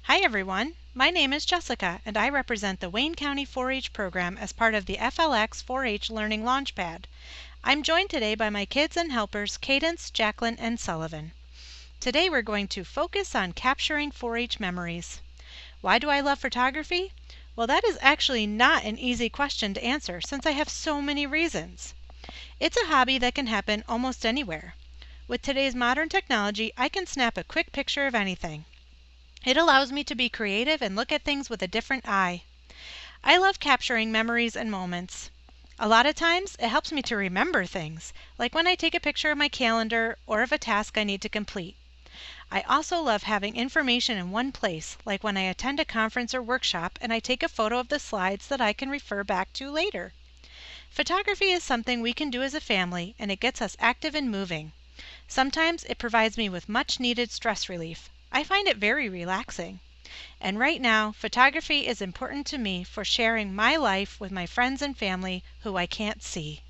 Hi everyone, my name is Jessica and I represent the Wayne County 4-H program as part of the FLX 4-H Learning Launchpad. I'm joined today by my kids and helpers Cadence, Jacqueline, and Sullivan. Today we're going to focus on capturing 4-H memories. Why do I love photography? Well, that is actually not an easy question to answer since I have so many reasons. It's a hobby that can happen almost anywhere. With today's modern technology, I can snap a quick picture of anything. It allows me to be creative and look at things with a different eye. I love capturing memories and moments. A lot of times, it helps me to remember things, like when I take a picture of my calendar or of a task I need to complete. I also love having information in one place, like when I attend a conference or workshop and I take a photo of the slides that I can refer back to later. Photography is something we can do as a family, and it gets us active and moving. Sometimes it provides me with much needed stress relief. I find it very relaxing. And right now, photography is important to me for sharing my life with my friends and family who I can't see.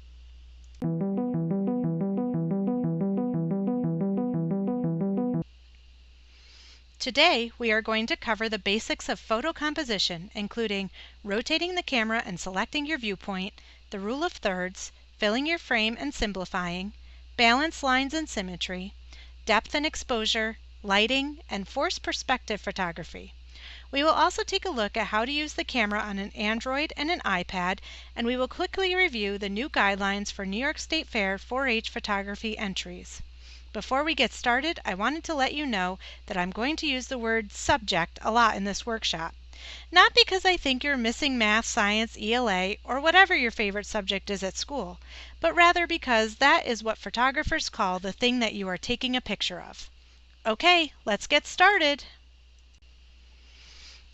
Today, we are going to cover the basics of photo composition, including rotating the camera and selecting your viewpoint, the rule of thirds, filling your frame and simplifying, balance lines and symmetry, depth and exposure, lighting, and forced perspective photography. We will also take a look at how to use the camera on an Android and an iPad, and we will quickly review the new guidelines for New York State Fair 4-H photography entries. Before we get started, I wanted to let you know that I'm going to use the word subject a lot in this workshop. Not because I think you're missing math, science, ELA, or whatever your favorite subject is at school, but rather because that is what photographers call the thing that you are taking a picture of. Okay, let's get started.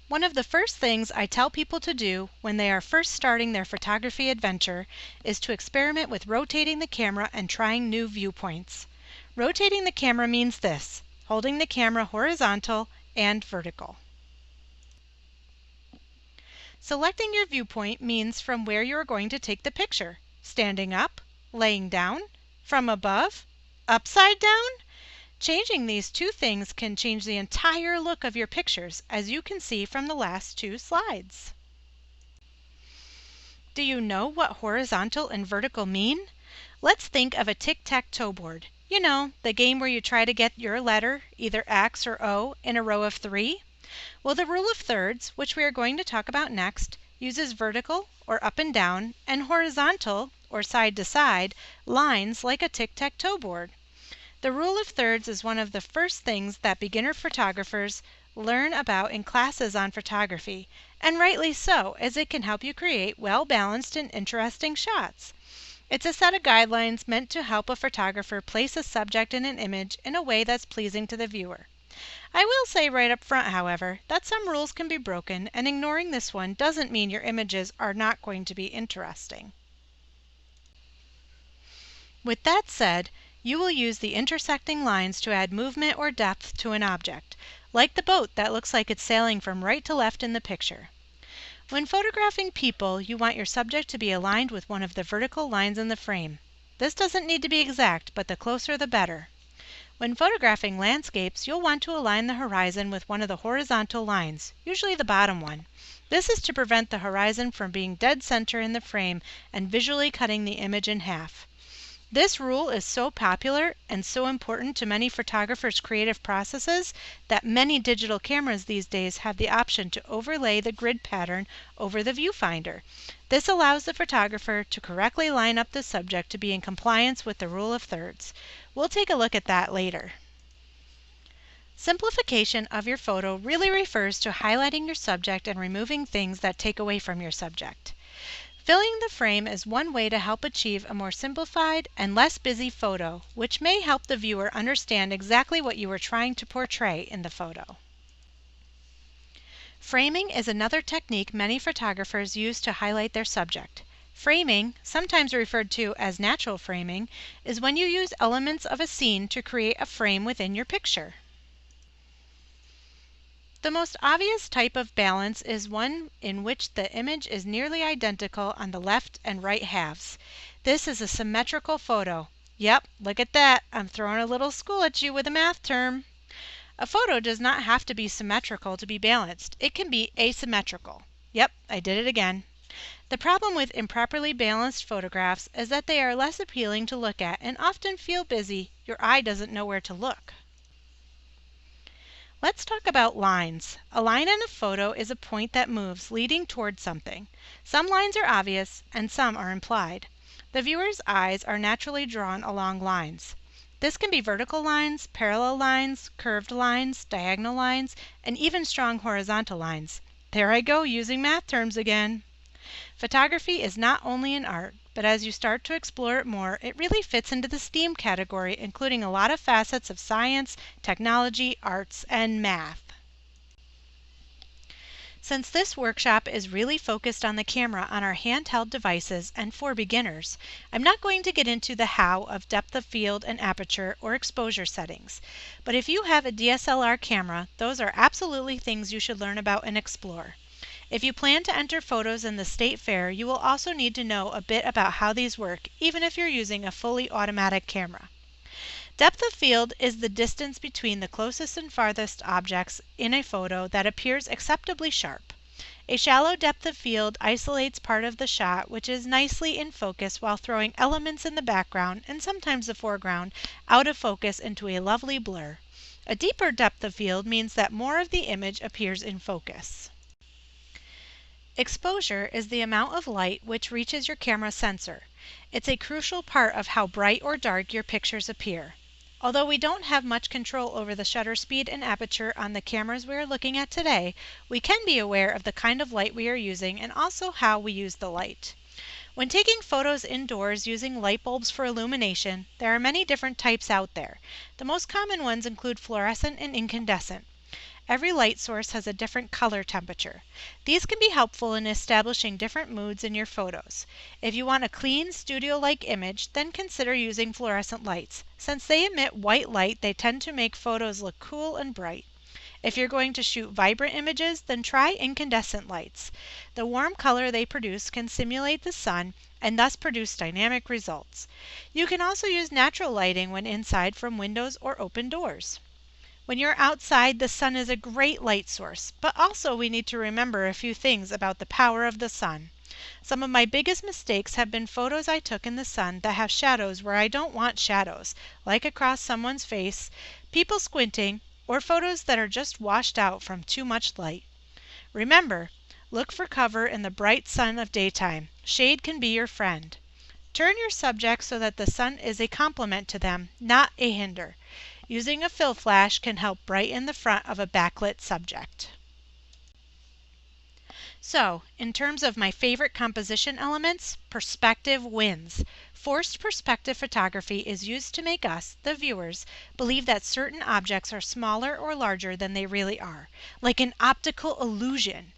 One of the first things I tell people to do when they are first starting their photography adventure is to experiment with rotating the camera and trying new viewpoints. Rotating the camera means this: holding the camera horizontal and vertical. Selecting your viewpoint means from where you are going to take the picture: standing up, laying down, from above, upside down. Changing these two things can change the entire look of your pictures, as you can see from the last two slides. Do you know what horizontal and vertical mean? Let's think of a tic-tac-toe board. You know, the game where you try to get your letter, either X or O, in a row of 3. Well, the rule of thirds, which we are going to talk about next, uses vertical, or up and down, and horizontal, or side to side, lines like a tic-tac-toe board. The rule of thirds is one of the first things that beginner photographers learn about in classes on photography, and rightly so, as it can help you create well-balanced and interesting shots. It's a set of guidelines meant to help a photographer place a subject in an image in a way that's pleasing to the viewer. I will say right up front, however, that some rules can be broken, and ignoring this one doesn't mean your images are not going to be interesting. With that said, you will use the intersecting lines to add movement or depth to an object, like the boat that looks like it's sailing from right to left in the picture. When photographing people, you want your subject to be aligned with one of the vertical lines in the frame. This doesn't need to be exact, but the closer the better. When photographing landscapes, you'll want to align the horizon with one of the horizontal lines, usually the bottom one. This is to prevent the horizon from being dead center in the frame and visually cutting the image in half. This rule is so popular and so important to many photographers' creative processes that many digital cameras these days have the option to overlay the grid pattern over the viewfinder. This allows the photographer to correctly line up the subject to be in compliance with the rule of thirds. We'll take a look at that later. Simplification of your photo really refers to highlighting your subject and removing things that take away from your subject. Filling the frame is one way to help achieve a more simplified and less busy photo, which may help the viewer understand exactly what you are trying to portray in the photo. Framing is another technique many photographers use to highlight their subject. Framing, sometimes referred to as natural framing, is when you use elements of a scene to create a frame within your picture. The most obvious type of balance is one in which the image is nearly identical on the left and right halves. This is a symmetrical photo. Yep, look at that. I'm throwing a little school at you with a math term. A photo does not have to be symmetrical to be balanced. It can be asymmetrical. Yep, I did it again. The problem with improperly balanced photographs is that they are less appealing to look at and often feel busy. Your eye doesn't know where to look. Let's talk about lines. A line in a photo is a point that moves, leading towards something. Some lines are obvious and some are implied. The viewer's eyes are naturally drawn along lines. This can be vertical lines, parallel lines, curved lines, diagonal lines, and even strong horizontal lines. There I go using math terms again. Photography is not only an art, but as you start to explore it more, it really fits into the STEAM category, including a lot of facets of science, technology, arts, and math. Since this workshop is really focused on the camera on our handheld devices and for beginners, I'm not going to get into the how of depth of field and aperture or exposure settings. But if you have a DSLR camera, those are absolutely things you should learn about and explore. If you plan to enter photos in the state fair, you will also need to know a bit about how these work, even if you're using a fully automatic camera. Depth of field is the distance between the closest and farthest objects in a photo that appears acceptably sharp. A shallow depth of field isolates part of the shot which is nicely in focus while throwing elements in the background and sometimes the foreground out of focus into a lovely blur. A deeper depth of field means that more of the image appears in focus. Exposure is the amount of light which reaches your camera sensor. It's a crucial part of how bright or dark your pictures appear. Although we don't have much control over the shutter speed and aperture on the cameras we are looking at today, we can be aware of the kind of light we are using and also how we use the light. When taking photos indoors using light bulbs for illumination, there are many different types out there. The most common ones include fluorescent and incandescent. Every light source has a different color temperature. These can be helpful in establishing different moods in your photos. If you want a clean, studio-like image, then consider using fluorescent lights. Since they emit white light, they tend to make photos look cool and bright. If you're going to shoot vibrant images, then try incandescent lights. The warm color they produce can simulate the sun and thus produce dynamic results. You can also use natural lighting when inside from windows or open doors. When you're outside, the sun is a great light source, but also we need to remember a few things about the power of the sun. Some of my biggest mistakes have been photos I took in the sun that have shadows where I don't want shadows, like across someone's face, people squinting, or photos that are just washed out from too much light. Remember, look for cover in the bright sun of daytime. Shade can be your friend. Turn your subject so that the sun is a complement to them, not a hinder. Using a fill flash can help brighten the front of a backlit subject. So, in terms of my favorite composition elements, perspective wins. Forced perspective photography is used to make us, the viewers, believe that certain objects are smaller or larger than they really are, like an optical illusion.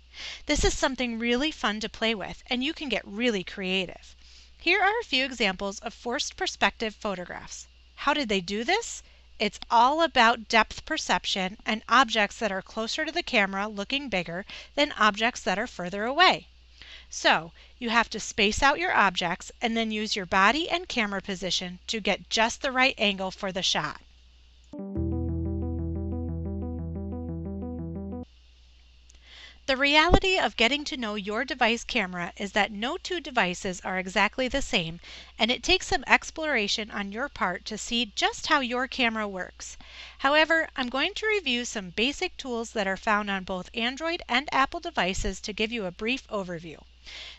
This is something really fun to play with, and you can get really creative. Here are a few examples of forced perspective photographs. How did they do this? It's all about depth perception and objects that are closer to the camera looking bigger than objects that are further away. So, you have to space out your objects and then use your body and camera position to get just the right angle for the shot. The reality of getting to know your device camera is that no two devices are exactly the same, and it takes some exploration on your part to see just how your camera works. However, I'm going to review some basic tools that are found on both Android and Apple devices to give you a brief overview.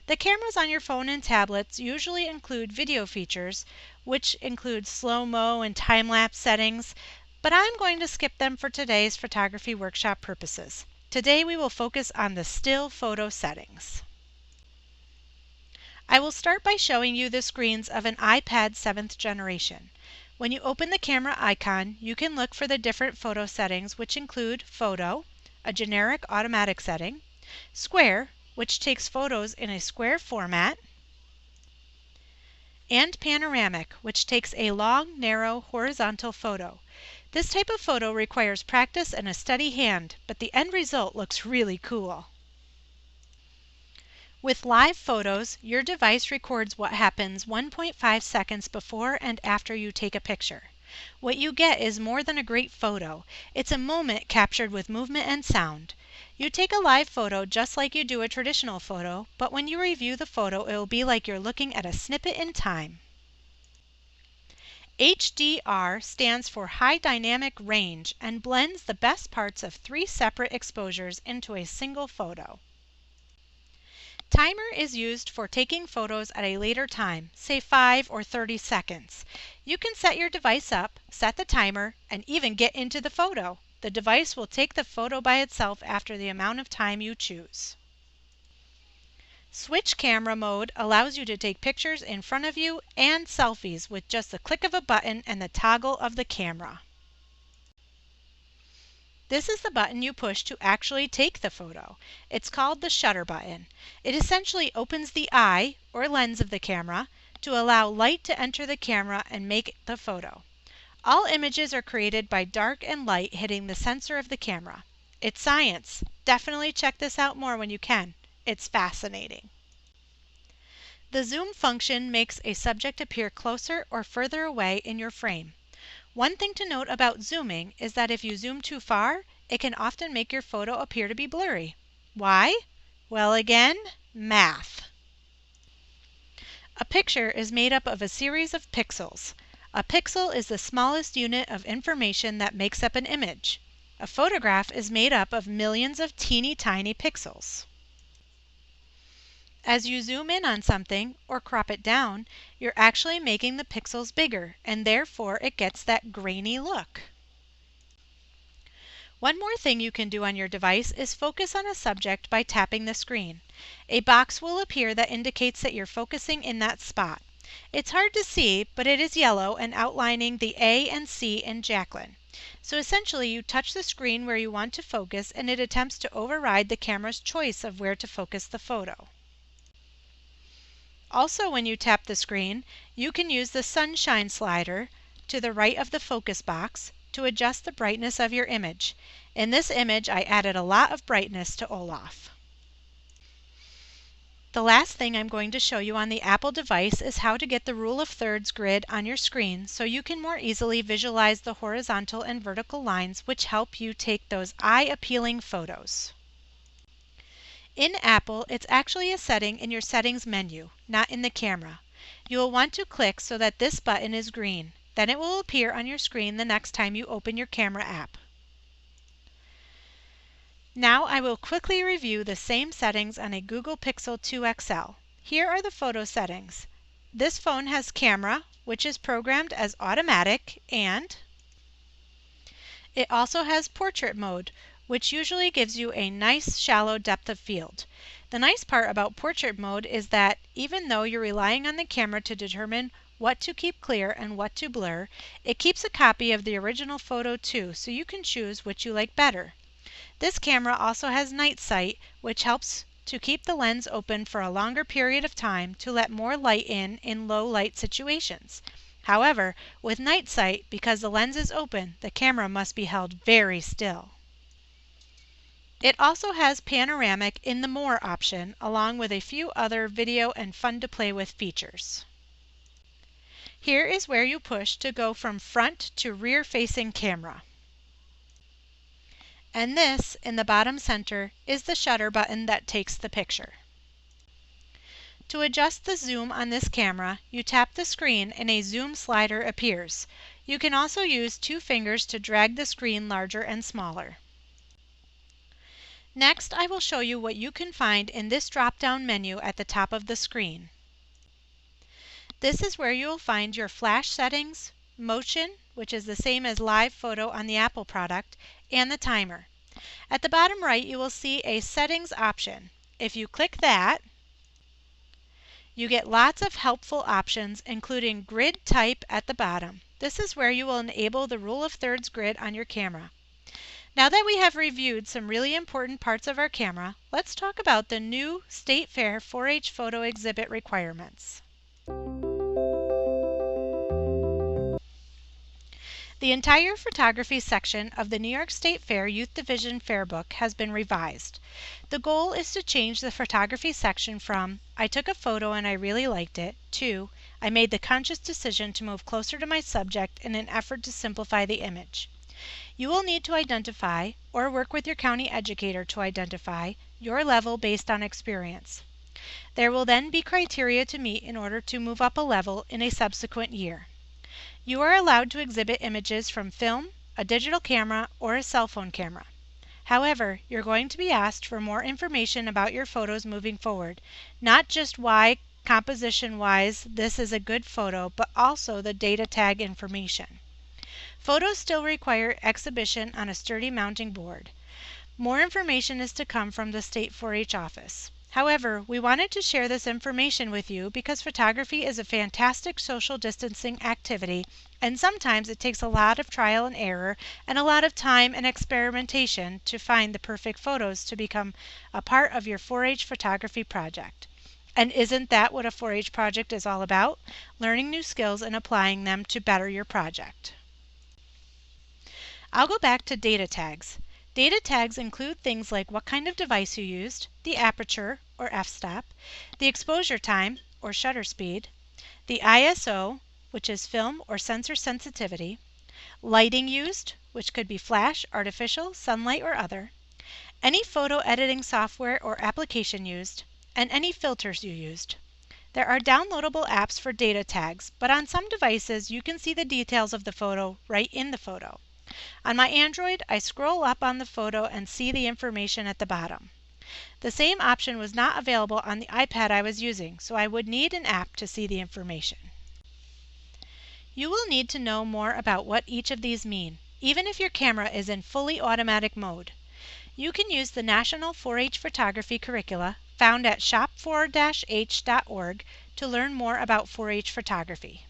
The cameras on your phone and tablets usually include video features, which include slow-mo and time-lapse settings, but I'm going to skip them for today's photography workshop purposes. Today we will focus on the still photo settings. I will start by showing you the screens of an iPad 7th generation. When you open the camera icon, you can look for the different photo settings, which include Photo, a generic automatic setting, Square, which takes photos in a square format, and Panoramic, which takes a long, narrow, horizontal photo. This type of photo requires practice and a steady hand, but the end result looks really cool. With live photos, your device records what happens 1.5 seconds before and after you take a picture. What you get is more than a great photo. It's a moment captured with movement and sound. You take a live photo just like you do a traditional photo, but when you review the photo, it will be like you're looking at a snippet in time. HDR stands for High Dynamic Range and blends the best parts of 3 separate exposures into a single photo. Timer is used for taking photos at a later time, say 5 or 30 seconds. You can set your device up, set the timer, and even get into the photo. The device will take the photo by itself after the amount of time you choose. Switch camera mode allows you to take pictures in front of you and selfies with just the click of a button and the toggle of the camera. This is the button you push to actually take the photo. It's called the shutter button. It essentially opens the eye or lens of the camera to allow light to enter the camera and make the photo. All images are created by dark and light hitting the sensor of the camera. It's science. Definitely check this out more when you can. It's fascinating. The zoom function makes a subject appear closer or further away in your frame. One thing to note about zooming is that if you zoom too far, it can often make your photo appear to be blurry. Why? Well, again, math. A picture is made up of a series of pixels. A pixel is the smallest unit of information that makes up an image. A photograph is made up of millions of teeny tiny pixels. As you zoom in on something or crop it down, you're actually making the pixels bigger, and therefore it gets that grainy look. One more thing you can do on your device is focus on a subject by tapping the screen. A box will appear that indicates that you're focusing in that spot. It's hard to see, but it is yellow and outlining the A and C in Jacqueline. So essentially you touch the screen where you want to focus and it attempts to override the camera's choice of where to focus the photo. Also, when you tap the screen, you can use the sunshine slider to the right of the focus box to adjust the brightness of your image. In this image, I added a lot of brightness to Olaf. The last thing I'm going to show you on the Apple device is how to get the rule of thirds grid on your screen so you can more easily visualize the horizontal and vertical lines which help you take those eye-appealing photos. In Apple, it's actually a setting in your settings menu, not in the camera. You will want to click so that this button is green. Then it will appear on your screen the next time you open your camera app. Now I will quickly review the same settings on a Google Pixel 2 XL. Here are the photo settings. This phone has camera, which is programmed as automatic, and it also has portrait mode, which usually gives you a nice shallow depth of field. The nice part about portrait mode is that even though you're relying on the camera to determine what to keep clear and what to blur, it keeps a copy of the original photo too, so you can choose which you like better. This camera also has night sight, which helps to keep the lens open for a longer period of time to let more light in low light situations. However, with night sight, because the lens is open, the camera must be held very still. It also has panoramic in the More option, along with a few other video and fun to play with features. Here is where you push to go from front to rear facing camera. And this, in the bottom center, is the shutter button that takes the picture. To adjust the zoom on this camera, you tap the screen and a zoom slider appears. You can also use 2 fingers to drag the screen larger and smaller. Next, I will show you what you can find in this drop-down menu at the top of the screen. This is where you will find your flash settings, motion, which is the same as live photo on the Apple product, and the timer. At the bottom right, you will see a settings option. If you click that, you get lots of helpful options, including grid type at the bottom. This is where you will enable the rule of thirds grid on your camera. Now that we have reviewed some really important parts of our camera, let's talk about the new State Fair 4-H photo exhibit requirements. The entire photography section of the New York State Fair Youth Division Fair Book has been revised. The goal is to change the photography section from "I took a photo and I really liked it" to I made the conscious decision to move closer to my subject in an effort to simplify the image. You will need to identify, or work with your county educator to identify, your level based on experience. There will then be criteria to meet in order to move up a level in a subsequent year. You are allowed to exhibit images from film, a digital camera, or a cell phone camera. However, you're going to be asked for more information about your photos moving forward, not just why, composition-wise, this is a good photo, but also the data tag information. Photos still require exhibition on a sturdy mounting board. More information is to come from the State 4-H office. However, we wanted to share this information with you because photography is a fantastic social distancing activity, and sometimes it takes a lot of trial and error and a lot of time and experimentation to find the perfect photos to become a part of your 4-H photography project. And isn't that what a 4-H project is all about? Learning new skills and applying them to better your project. I'll go back to data tags. Data tags include things like what kind of device you used, the aperture, or f-stop, the exposure time, or shutter speed, the ISO, which is film or sensor sensitivity, lighting used, which could be flash, artificial, sunlight, or other, any photo editing software or application used, and any filters you used. There are downloadable apps for data tags, but on some devices you can see the details of the photo right in the photo. On my Android, I scroll up on the photo and see the information at the bottom. The same option was not available on the iPad I was using, so I would need an app to see the information. You will need to know more about what each of these mean, even if your camera is in fully automatic mode. You can use the National 4-H Photography Curricula found at shop4-h.org to learn more about 4-H photography.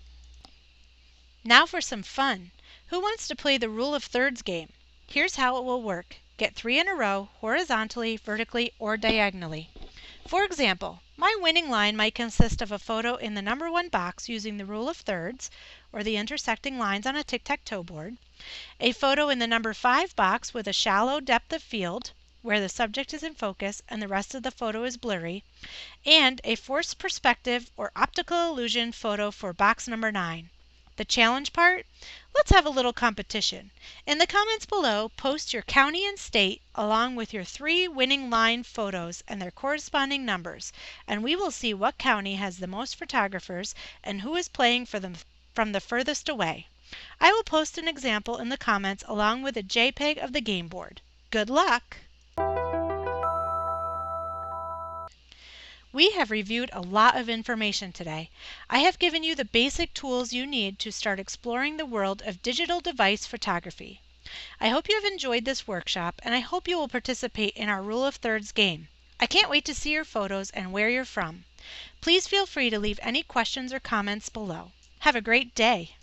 Now for some fun. Who wants to play the rule of thirds game? Here's how it will work. Get 3 in a row, horizontally, vertically, or diagonally. For example, my winning line might consist of a photo in the number 1 box using the rule of thirds, or the intersecting lines on a tic-tac-toe board, a photo in the number 5 box with a shallow depth of field, where the subject is in focus and the rest of the photo is blurry, and a forced perspective or optical illusion photo for box number 9. The challenge part? Let's have a little competition. In the comments below, post your county and state along with your 3 winning line photos and their corresponding numbers, and we will see what county has the most photographers and who is playing for them from the furthest away. I will post an example in the comments along with a JPEG of the game board. Good luck! We have reviewed a lot of information today. I have given you the basic tools you need to start exploring the world of digital device photography. I hope you have enjoyed this workshop, and I hope you will participate in our Rule of Thirds game. I can't wait to see your photos and where you're from. Please feel free to leave any questions or comments below. Have a great day!